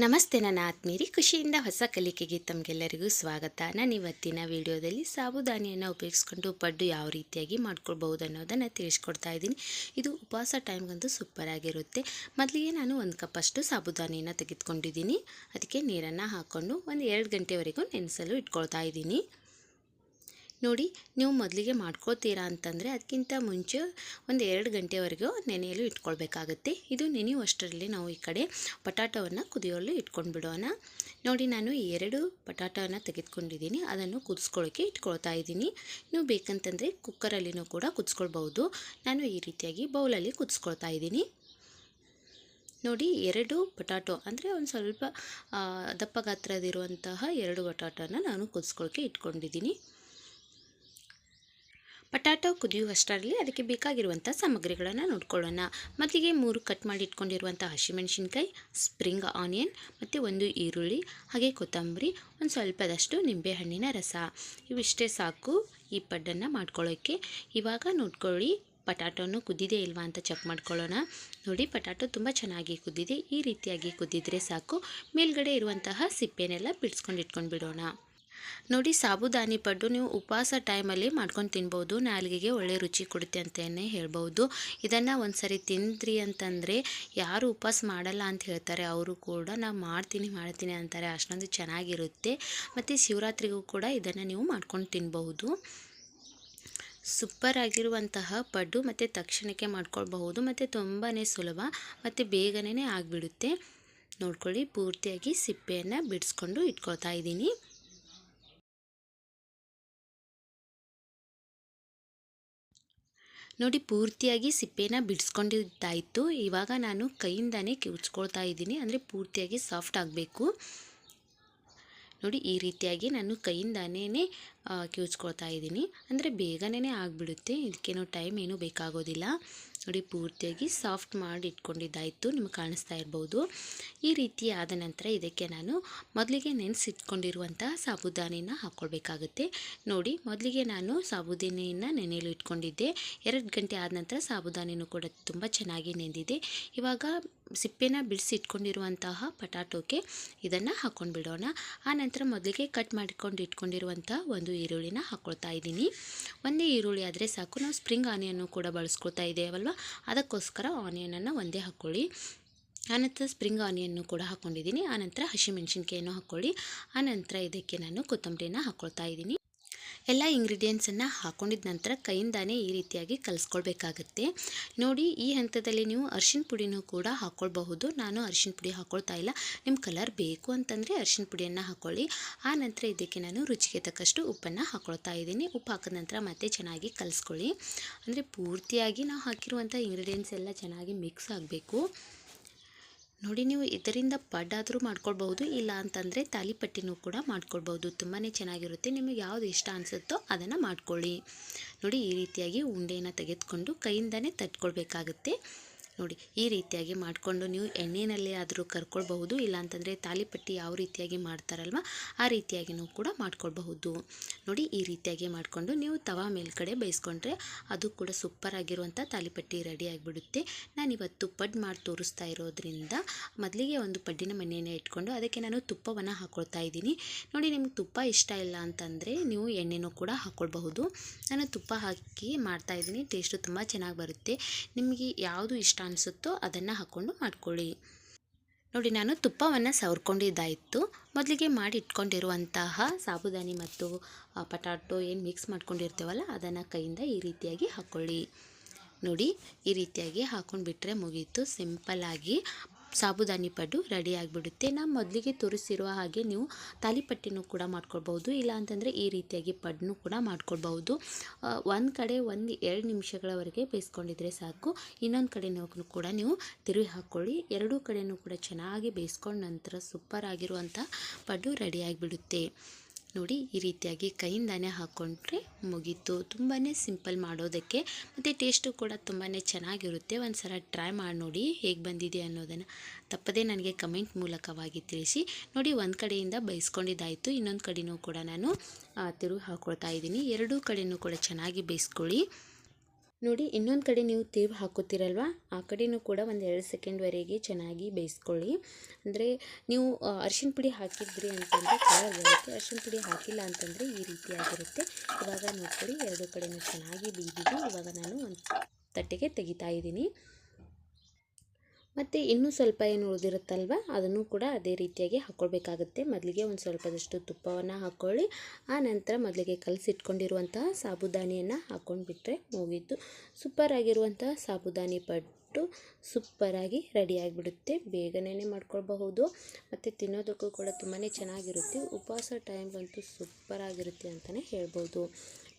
ನಮಸ್ತೆ ನನ್ನ ಆತ್ಮೀಯರಿ, ಖುಷಿಯಿಂದ ಹೊಸ ಕಲಿಕೆಗೆ ತಮಗೆಲ್ಲರಿಗೂ ಸ್ವಾಗತ. ನಾನು ಇವತ್ತಿನ ವಿಡಿಯೋದಲ್ಲಿ ಸಾಬುದಾನಿಯನ್ನು ಉಪಯೋಗಿಸ್ಕೊಂಡು ಪಡ್ಡು ಯಾವ ರೀತಿಯಾಗಿ ಮಾಡ್ಕೊಳ್ಬಹುದು ಅನ್ನೋದನ್ನು ತಿಳಿಸ್ಕೊಡ್ತಾ ಇದ್ದೀನಿ. ಇದು ಉಪವಾಸ ಟೈಮ್ಗಂತೂ ಸೂಪರ್ ಆಗಿರುತ್ತೆ. ಮೊದಲಿಗೆ ನಾನು 1 ಕಪ್ ಅಷ್ಟು ಸಾಬುದಾನಿಯನ್ನು ತೆಗೆದುಕೊಂಡಿದ್ದೀನಿ. ಅದಕ್ಕೆ ನೀರನ್ನು ಹಾಕ್ಕೊಂಡು ಒಂದು 2 ಗಂಟೆವರೆಗೂ ನೆನೆಸಲು ಇಟ್ಕೊಳ್ತಾ ಇದ್ದೀನಿ. ನೋಡಿ, ನೀವು ಮೊದಲಿಗೆ ಮಾಡ್ಕೊಳ್ತೀರಾ ಅಂತಂದರೆ ಅದಕ್ಕಿಂತ ಮುಂಚೆ ಒಂದು 2 ಗಂಟೆವರೆಗೂ ನೆನೆಯಲು ಇಟ್ಕೊಳ್ಬೇಕಾಗುತ್ತೆ. ಇದು ನೆನೆಯುವಷ್ಟರಲ್ಲಿ ನಾವು ಈ ಕಡೆ ಪಟಾಟವನ್ನು ಕುದಿಯಲು ಇಟ್ಕೊಂಡು ಬಿಡೋಣ. ನೋಡಿ, ನಾನು 2 ಪಟಾಟವನ್ನು ತೆಗೆದುಕೊಂಡಿದ್ದೀನಿ. ಅದನ್ನು ಕುದಿಸ್ಕೊಳ್ಳೋಕ್ಕೆ ಇಟ್ಕೊಳ್ತಾ ಇದ್ದೀನಿ. ನೀವು ಬೇಕಂತಂದರೆ ಕುಕ್ಕರಲ್ಲಿನೂ ಕೂಡ ಕುದಿಸ್ಕೊಳ್ಬೋದು. ನಾನು ಈ ರೀತಿಯಾಗಿ ಬೌಲಲ್ಲಿ ಕುದಿಸ್ಕೊಳ್ತಾ ಇದ್ದೀನಿ. ನೋಡಿ, 2 ಪಟಾಟೊ ಅಂದರೆ ಒಂದು ಸ್ವಲ್ಪ ದಪ್ಪ ಗಾತ್ರದಿರುವಂತಹ 2 ಪಟಾಟೋನ ನಾನು ಕುದಿಸ್ಕೊಳ್ಳೋಕ್ಕೆ ಇಟ್ಕೊಂಡಿದ್ದೀನಿ. ಪಟಾಟೊ ಕುದಿಯುವಷ್ಟರಲ್ಲಿ ಅದಕ್ಕೆ ಬೇಕಾಗಿರುವಂಥ ಸಾಮಗ್ರಿಗಳನ್ನು ನೋಡ್ಕೊಳ್ಳೋಣ. ಮೊದಲಿಗೆ 3 ಕಟ್ ಮಾಡಿ ಇಟ್ಕೊಂಡಿರುವಂಥ ಹಸಿಮೆಣಸಿನ್ಕಾಯಿ, ಸ್ಪ್ರಿಂಗ್ ಆನಿಯನ್ ಮತ್ತು 1 ಈರುಳ್ಳಿ, ಹಾಗೆ ಕೊತ್ತಂಬರಿ, ಒಂದು ಸ್ವಲ್ಪದಷ್ಟು ನಿಂಬೆಹಣ್ಣಿನ ರಸ. ಇವಿಷ್ಟೇ ಸಾಕು ಈ ಪಡ್ಡನ್ನು ಮಾಡ್ಕೊಳ್ಳೋಕ್ಕೆ. ಇವಾಗ ನೋಡ್ಕೊಳ್ಳಿ, ಪಟಾಟೊನು ಕುದ್ದಿದೆ ಇಲ್ವಾ ಅಂತ ಚೆಕ್ ಮಾಡ್ಕೊಳ್ಳೋಣ. ನೋಡಿ, ಪಟಾಟೊ ತುಂಬ ಚೆನ್ನಾಗಿ ಕುದ್ದಿದೆ. ಈ ರೀತಿಯಾಗಿ ಕುದ್ದಿದ್ರೆ ಸಾಕು. ಮೇಲ್ಗಡೆ ಇರುವಂತಹ ಸಿಪ್ಪೆನೆಲ್ಲ ಬಿಡಿಸ್ಕೊಂಡು ಇಟ್ಕೊಂಡು ಬಿಡೋಣ. ನೋಡಿ, ಸಾಬುದಾನಿ ಪಡ್ಡು ನೀವು ಉಪವಾಸ ಟೈಮಲ್ಲಿ ಮಾಡ್ಕೊಂಡು ತಿನ್ಬೋದು. ನಾಲಿಗೆಗೆ ಒಳ್ಳೆ ರುಚಿ ಕೊಡುತ್ತೆ ಅಂತಲೇ ಹೇಳ್ಬೋದು. ಇದನ್ನು ಒಂದು ಸರಿ ತಿಂದ್ರಿ ಅಂತಂದರೆ ಯಾರು ಉಪವಾಸ ಮಾಡಲ್ಲ ಅಂತ ಹೇಳ್ತಾರೆ ಅವರು ಕೂಡ ನಾವು ಮಾಡ್ತೀನಿ ಅಂತಾರೆ. ಅಷ್ಟೊಂದು ಚೆನ್ನಾಗಿರುತ್ತೆ. ಮತ್ತು ಶಿವರಾತ್ರಿಗೂ ಕೂಡ ಇದನ್ನು ನೀವು ಮಾಡ್ಕೊಂಡು ತಿನ್ನಬಹುದು. ಸೂಪರ್ ಆಗಿರುವಂತಹ ಪಡ್ಡು ಮತ್ತು ತಕ್ಷಣಕ್ಕೆ ಮಾಡ್ಕೊಳ್ಬಹುದು ಮತ್ತು ತುಂಬಾ ಸುಲಭ ಮತ್ತು ಬೇಗನೆ ಆಗಿಬಿಡುತ್ತೆ. ನೋಡ್ಕೊಳ್ಳಿ, ಪೂರ್ತಿಯಾಗಿ ಸಿಪ್ಪೆಯನ್ನು ಬಿಡಿಸ್ಕೊಂಡು ಇಟ್ಕೊಳ್ತಾ ಇದ್ದೀನಿ. ನೋಡಿ, ಪೂರ್ತಿಯಾಗಿ ಸಿಪ್ಪೆನ ಬಿಡಿಸ್ಕೊಂಡಿದ್ದಾಯಿತು. ಇವಾಗ ನಾನು ಕೈಯಿಂದನೇ ಕಿವುಚ್ಕೊಳ್ತಾ ಇದ್ದೀನಿ. ಅಂದರೆ ಪೂರ್ತಿಯಾಗಿ ಸಾಫ್ಟ್ ಆಗಬೇಕು. ನೋಡಿ, ಈ ರೀತಿಯಾಗಿ ನಾನು ಕೈಯಿಂದನೇ ಕಿವುಚ್ಕೊಳ್ತಾ ಇದ್ದೀನಿ. ಅಂದರೆ ಬೇಗನೆ ಆಗಿಬಿಡುತ್ತೆ. ಇದಕ್ಕೇನೋ ಟೈಮ್ ಏನೂ ಬೇಕಾಗೋದಿಲ್ಲ. ನೋಡಿ, ಪೂರ್ತಿಯಾಗಿ ಸಾಫ್ಟ್ ಮಾಡಿ ಇಟ್ಕೊಂಡಿದ್ದಾಯಿತು. ನಿಮಗೆ ಕಾಣಿಸ್ತಾ ಇರ್ಬೋದು. ಈ ರೀತಿ ಆದ ನಂತರ ಇದಕ್ಕೆ ನಾನು ಮೊದಲಿಗೆ ನೆನೆಸಿಟ್ಕೊಂಡಿರುವಂತಹ ಸಾಬುದಾನಿನ ಹಾಕ್ಕೊಳ್ಬೇಕಾಗುತ್ತೆ. ನೋಡಿ, ಮೊದಲಿಗೆ ನಾನು ಸಾಬುದಾನಿಯನ್ನು ನೆನೆಯಲು ಇಟ್ಕೊಂಡಿದ್ದೆ. 2 ಗಂಟೆ ಆದ ನಂತರ ಸಾಬುದಾನಿನೂ ಕೂಡ ತುಂಬ ಚೆನ್ನಾಗಿ ನೆಂದಿದೆ. ಇವಾಗ ಸಿಪ್ಪೆನ ಬಿಡಿಸಿ ಇಟ್ಕೊಂಡಿರುವಂತಹ ಪಟಾಟೋಕ್ಕೆ ಇದನ್ನು ಹಾಕ್ಕೊಂಡು ಬಿಡೋಣ. ಆನಂತರ ಮೊದಲಿಗೆ ಕಟ್ ಮಾಡಿಕೊಂಡು ಇಟ್ಕೊಂಡಿರುವಂಥ 1 ಈರುಳ್ಳಿನ ಹಾಕ್ಕೊಳ್ತಾ ಇದ್ದೀನಿ. 1 ಈರುಳ್ಳಿ ಆದರೆ ಸಾಕು. ನಾವು ಸ್ಪ್ರಿಂಗ್ ಆನಿಯನ್ನು ಕೂಡ ಬಳಸ್ಕೊಳ್ತಾ ಇದ್ದೇವಲ್ವ, ಅದಕ್ಕೋಸ್ಕರ ಆನಿಯನನ್ನು ಒಂದೇ ಹಾಕ್ಕೊಳ್ಳಿ. ಆನಂತರ ಸ್ಪ್ರಿಂಗ್ ಆನಿಯನ್ನು ಕೂಡ ಹಾಕ್ಕೊಂಡಿದ್ದೀನಿ. ಆನಂತರ ಹಸಿಮೆಣಸಿನ್ಕಾಯನ್ನು ಹಾಕ್ಕೊಳ್ಳಿ. ಆನಂತರ ಇದಕ್ಕೆ ನಾನು ಕೊತ್ತಂಬರಿನ ಹಾಕ್ಕೊಳ್ತಾ ಇದ್ದೀನಿ. ಎಲ್ಲ ಇಂಗ್ರೀಡಿಯೆಂಟ್ಸನ್ನು ಹಾಕ್ಕೊಂಡಿದ್ದ ನಂತರ ಕೈಯಿಂದಾನೇ ಈ ರೀತಿಯಾಗಿ ಕಲಿಸ್ಕೊಳ್ಬೇಕಾಗತ್ತೆ. ನೋಡಿ, ಈ ಹಂತದಲ್ಲಿ ನೀವು ಅರಿಶಿನ ಪುಡಿನೂ ಕೂಡ ಹಾಕ್ಕೊಳ್ಬಹುದು. ನಾನು ಅರಿಶಿನ ಪುಡಿ ಹಾಕ್ಕೊಳ್ತಾ ಇಲ್ಲ. ನಿಮ್ಮ ಕಲರ್ ಬೇಕು ಅಂತಂದರೆ ಅರಿಶಿನ ಪುಡಿಯನ್ನು ಹಾಕ್ಕೊಳ್ಳಿ. ಆ ನಂತರ ಇದಕ್ಕೆ ನಾನು ರುಚಿಗೆ ತಕ್ಕಷ್ಟು ಉಪ್ಪನ್ನು ಹಾಕ್ಕೊಳ್ತಾ ಇದ್ದೀನಿ. ಉಪ್ಪು ಹಾಕಿದ ನಂತರ ಮತ್ತೆ ಚೆನ್ನಾಗಿ ಕಲಿಸ್ಕೊಳ್ಳಿ. ಅಂದರೆ ಪೂರ್ತಿಯಾಗಿ ನಾವು ಹಾಕಿರುವಂಥ ಇಂಗ್ರೀಡಿಯೆಂಟ್ಸ್ ಎಲ್ಲ ಚೆನ್ನಾಗಿ ಮಿಕ್ಸ್ ಆಗಬೇಕು. ನೋಡಿ, ನೀವು ಇದರಿಂದ ಪಡ್ಡಾದರೂ ಮಾಡ್ಕೊಳ್ಬಹುದು. ಇಲ್ಲ ಅಂತಂದರೆ ತಾಲಿಪಟ್ಟಿನೂ ಕೂಡ ಮಾಡ್ಕೊಳ್ಬಹುದು. ತುಂಬಾ ಚೆನ್ನಾಗಿರುತ್ತೆ. ನಿಮಗೆ ಯಾವುದು ಇಷ್ಟ ಅನಿಸುತ್ತೋ ಅದನ್ನು ಮಾಡ್ಕೊಳ್ಳಿ. ನೋಡಿ, ಈ ರೀತಿಯಾಗಿ ಉಂಡೆಯನ್ನು ತೆಗೆದುಕೊಂಡು ಕೈಯಿಂದನೇ ತಟ್ಕೊಳ್ಬೇಕಾಗುತ್ತೆ. ನೋಡಿ, ಈ ರೀತಿಯಾಗಿ ಮಾಡಿಕೊಂಡು ನೀವು ಎಣ್ಣೆಯಲ್ಲಿ ಆದರೂ ಕರ್ಕೊಳ್ಬಹುದು. ಇಲ್ಲಾಂತಂದರೆ ತಾಲಿಪಟ್ಟಿ ಯಾವ ರೀತಿಯಾಗಿ ಮಾಡ್ತಾರಲ್ವ ಆ ರೀತಿಯಾಗಿಯೂ ಕೂಡ ಮಾಡ್ಕೊಳ್ಬಹುದು. ನೋಡಿ, ಈ ರೀತಿಯಾಗಿ ಮಾಡಿಕೊಂಡು ನೀವು ತವಾ ಮೇಲ್ಗಡೆ ಬೇಯಿಸ್ಕೊಂಡ್ರೆ ಅದು ಕೂಡ ಸೂಪರ್ ಆಗಿರುವಂಥ ತಾಲಿಪಟ್ಟಿ ರೆಡಿ ಆಗಿಬಿಡುತ್ತೆ. ನಾನಿವತ್ತು ಪಡ್ಡು ಮಾಡಿ ತೋರಿಸ್ತಾ ಇರೋದ್ರಿಂದ ಮೊದಲಿಗೆ ಒಂದು ಪಡ್ಡಿನ ಮನೆಯನ್ನು ಇಟ್ಕೊಂಡು ಅದಕ್ಕೆ ನಾನು ತುಪ್ಪವನ್ನು ಹಾಕ್ಕೊಳ್ತಾ ಇದ್ದೀನಿ. ನೋಡಿ, ನಿಮ್ಗೆ ತುಪ್ಪ ಇಷ್ಟ ಇಲ್ಲ ಅಂತಂದರೆ ನೀವು ಎಣ್ಣೆನೂ ಕೂಡ ಹಾಕ್ಕೊಳ್ಬಹುದು. ನಾನು ತುಪ್ಪ ಹಾಕಿ ಮಾಡ್ತಾಯಿದ್ದೀನಿ. ಟೇಸ್ಟು ತುಂಬ ಚೆನ್ನಾಗಿ ಬರುತ್ತೆ. ನಿಮಗೆ ಯಾವುದು ಇಷ್ಟ ಅನಿಸುತ್ತೋ ಅದನ್ನು ಹಾಕ್ಕೊಂಡು ಮಾಡ್ಕೊಳ್ಳಿ. ನೋಡಿ, ನಾನು ತುಪ್ಪವನ್ನು ಸವರ್ಕೊಂಡಿದ್ದಾಯಿತು. ಮೊದಲಿಗೆ ಮಾಡಿ ಇಟ್ಕೊಂಡಿರುವಂತಹ ಸಾಬುದಾನಿ ಮತ್ತು ಪಟಾಟೊ ಏನು ಮಿಕ್ಸ್ ಮಾಡ್ಕೊಂಡಿರ್ತೇವಲ್ಲ ಅದನ್ನು ಕೈಯಿಂದ ಈ ರೀತಿಯಾಗಿ ಹಾಕ್ಕೊಳ್ಳಿ. ನೋಡಿ, ಈ ರೀತಿಯಾಗಿ ಹಾಕ್ಕೊಂಡು ಬಿಟ್ಟರೆ ಮುಗೀತು. ಸಿಂಪಲ್ಲಾಗಿ ಸಾಬುದಾನಿ ಪಡ್ಡು ರೆಡಿ ಆಗಿಬಿಡುತ್ತೆ. ನಾನು ಮೊದಲಿಗೆ ತೋರಿಸಿರುವ ಹಾಗೆ ನೀವು ತಾಲಿಪಟ್ಟಿನೂ ಕೂಡ ಮಾಡ್ಕೊಳ್ಬಹುದು. ಇಲ್ಲ ಅಂತಂದರೆ ಈ ರೀತಿಯಾಗಿ ಪಡ್ಡನ್ನು ಕೂಡ ಮಾಡ್ಕೊಳ್ಬಹುದು. ಒಂದು ಕಡೆ 1-2 ನಿಮಿಷಗಳವರೆಗೆ ಬೇಯಿಸ್ಕೊಂಡಿದ್ರೆ ಸಾಕು. ಇನ್ನೊಂದು ಕಡೆನೂ ಕೂಡ ನೀವು ತಿರುವಿ ಹಾಕ್ಕೊಳ್ಳಿ. ಎರಡೂ ಕಡೆಯೂ ಕೂಡ ಚೆನ್ನಾಗಿ ಬೇಯಿಸ್ಕೊಂಡ ನಂತರ ಸೂಪರ್ ಆಗಿರುವಂಥ ಪಡ್ಡು ರೆಡಿ ಆಗಿಬಿಡುತ್ತೆ. ನೋಡಿ, ಈ ರೀತಿಯಾಗಿ ಕೈಯಿಂದಾನೇ ಹಾಕ್ಕೊಂಡ್ರೆ ಮುಗೀತು. ತುಂಬಾ ಸಿಂಪಲ್ ಮಾಡೋದಕ್ಕೆ ಮತ್ತು ಟೇಸ್ಟು ಕೂಡ ತುಂಬಾ ಚೆನ್ನಾಗಿರುತ್ತೆ. ಒಂದು ಸಲ ಟ್ರೈ ಮಾಡಿ ನೋಡಿ ಹೇಗೆ ಬಂದಿದೆ ಅನ್ನೋದನ್ನು ತಪ್ಪದೇ ನನಗೆ ಕಮೆಂಟ್ ಮೂಲಕವಾಗಿ ತಿಳಿಸಿ. ನೋಡಿ, ಒಂದು ಕಡೆಯಿಂದ ಬೇಯಿಸ್ಕೊಂಡಿದ್ದಾಯಿತು. ಇನ್ನೊಂದು ಕಡೆಯೂ ಕೂಡ ನಾನು ತಿರುಗಿ ಹಾಕ್ಕೊಳ್ತಾ ಇದ್ದೀನಿ. ಎರಡೂ ಕಡೆಯೂ ಕೂಡ ಚೆನ್ನಾಗಿ ಬೇಯಿಸ್ಕೊಳ್ಳಿ. ನೋಡಿ ಇನ್ನೊಂದು ಕಡೆ ನೀವು ತೇವು ಹಾಕೋತೀರಲ್ವ ಆ ಕಡೆಯೂ ಕೂಡ ಒಂದು 2 ಸೆಕೆಂಡ್ವರೆಗೆ ಚೆನ್ನಾಗಿ ಬೇಯಿಸ್ಕೊಳ್ಳಿ. ಅಂದರೆ ನೀವು ಅರಿಶಿನ ಪುಡಿ ಹಾಕಿದ್ರಿ ಅಂತಂದರೆ ಕಲರ್ ಬರುತ್ತೆ, ಅರಿಶಿನ ಪುಡಿ ಹಾಕಿಲ್ಲ ಅಂತಂದರೆ ಈ ರೀತಿಯಾಗಿರುತ್ತೆ. ಇವಾಗ ನೋಡ್ಕೊಳ್ಳಿ ಎರಡು ಕಡೆಯೂ ಚೆನ್ನಾಗಿ ಬೇಯ್ದಿದೆ. ಇವಾಗ ನಾನು ಒಂದು ತಟ್ಟೆಗೆ ತೆಗಿತಾ ಇದ್ದೀನಿ. ಮತ್ತು ಇನ್ನೂ ಸ್ವಲ್ಪ ಏನು ಉಳಿದಿರುತ್ತಲ್ವ ಅದನ್ನು ಕೂಡ ಅದೇ ರೀತಿಯಾಗಿ ಹಾಕ್ಕೊಳ್ಬೇಕಾಗುತ್ತೆ. ಮೊದಲಿಗೆ ಒಂದು ಸ್ವಲ್ಪದಷ್ಟು ತುಪ್ಪವನ್ನು ಹಾಕ್ಕೊಳ್ಳಿ. ಆ ನಂತರ ಮೊದಲಿಗೆ ಕಲಸಿಟ್ಕೊಂಡಿರುವಂತಹ ಸಾಬುದಾನಿಯನ್ನು ಹಾಕ್ಕೊಂಡ್ಬಿಟ್ರೆ ಮುಗೀತು. ಸೂಪರಾಗಿರುವಂತಹ ಸಾಬುದಾನಿ ಪಡ್ಡು ಸೂಪರಾಗಿ ರೆಡಿಯಾಗಿಬಿಡುತ್ತೆ. ಬೇಗನೆ ಮಾಡ್ಕೊಳ್ಬಹುದು ಮತ್ತು ತಿನ್ನೋದಕ್ಕೂ ಕೂಡ ತುಂಬಾ ಚೆನ್ನಾಗಿರುತ್ತೆ. ಉಪವಾಸ ಟೈಮ್ಗಂತೂ ಸೂಪರಾಗಿರುತ್ತೆ ಅಂತಲೇ ಹೇಳ್ಬೋದು.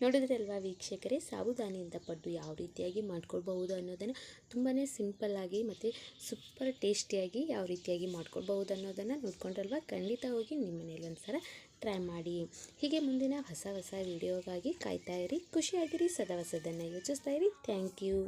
ನೋಡಿದ್ರೆ ಅಲ್ವಾ ವೀಕ್ಷಕರೇ, ಸಾಬುದಾನಿಯಿಂದ ಪಡ್ಡು ಯಾವ ರೀತಿಯಾಗಿ ಮಾಡ್ಕೊಳ್ಬಹುದು ಅನ್ನೋದನ್ನು ತುಂಬಾ ಸಿಂಪಲ್ಲಾಗಿ ಮತ್ತು ಸೂಪರ್ ಟೇಸ್ಟಿಯಾಗಿ ಯಾವ ರೀತಿಯಾಗಿ ಮಾಡ್ಕೊಳ್ಬಹುದು ಅನ್ನೋದನ್ನು ನೋಡ್ಕೊಂಡ್ರಲ್ವ. ಖಂಡಿತ ಹೋಗಿ ನಿಮ್ಮ ಮನೇಲಿ ಒಂದ್ಸಲ ಟ್ರೈ ಮಾಡಿ. ಹೀಗೆ ಮುಂದಿನ ಹೊಸ ಹೊಸ ವಿಡಿಯೋಗಾಗಿ ಕಾಯ್ತಾ ಇರಿ. ಖುಷಿಯಾಗಿರಿ, ಸದಾ ಹೊಸದನ್ನು ಯೋಚಿಸ್ತಾ ಇರಿ. Thank you.